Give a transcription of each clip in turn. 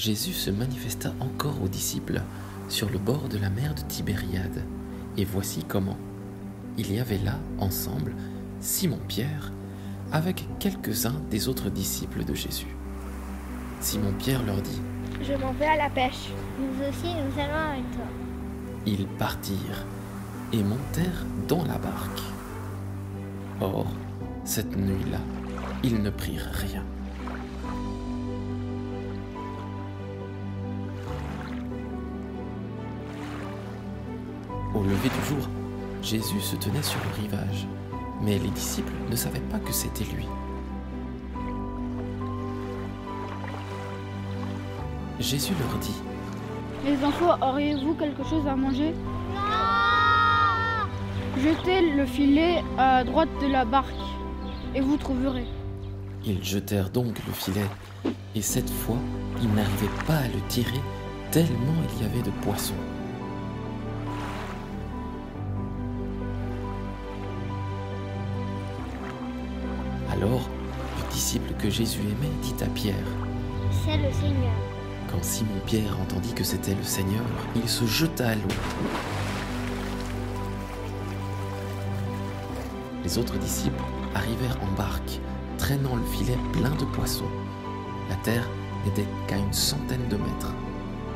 Jésus se manifesta encore aux disciples sur le bord de la mer de Tibériade. Et voici comment. Il y avait là, ensemble, Simon-Pierre, avec quelques-uns des autres disciples de Jésus. Simon-Pierre leur dit : « Je m'en vais à la pêche. » « Nous aussi, nous allons avec toi. » Ils partirent et montèrent dans la barque. Or, cette nuit-là, ils ne prirent rien. Au lever du jour, Jésus se tenait sur le rivage, mais les disciples ne savaient pas que c'était lui. Jésus leur dit : « Les enfants, auriez-vous quelque chose à manger ? Non ! Jetez le filet à droite de la barque et vous trouverez. » Ils jetèrent donc le filet, et cette fois, ils n'arrivaient pas à le tirer tellement il y avait de poissons. Alors, le disciple que Jésus aimait dit à Pierre : « C'est le Seigneur. » Quand Simon-Pierre entendit que c'était le Seigneur, il se jeta à l'eau. Les autres disciples arrivèrent en barque, traînant le filet plein de poissons. La terre n'était qu'à 100 de mètres.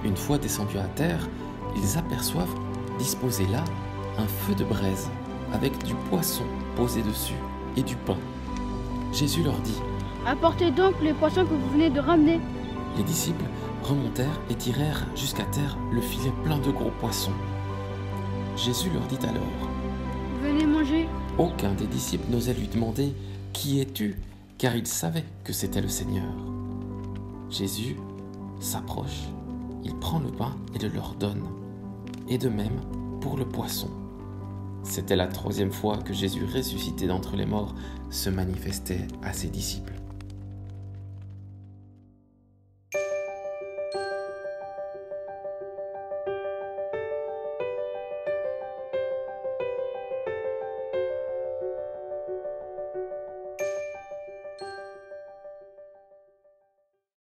Une fois descendus à terre, ils aperçoivent, disposé là, un feu de braise, avec du poisson posé dessus et du pain. Jésus leur dit : « Apportez donc les poissons que vous venez de ramener. » Les disciples remontèrent et tirèrent jusqu'à terre le filet plein de gros poissons. Jésus leur dit alors : « Venez manger. » Aucun des disciples n'osait lui demander : « Qui es-tu » car il savait que c'était le Seigneur. Jésus s'approche, il prend le pain et le leur donne. Et de même pour le poisson. C'était la 3e fois que Jésus, ressuscité d'entre les morts, se manifestait à ses disciples.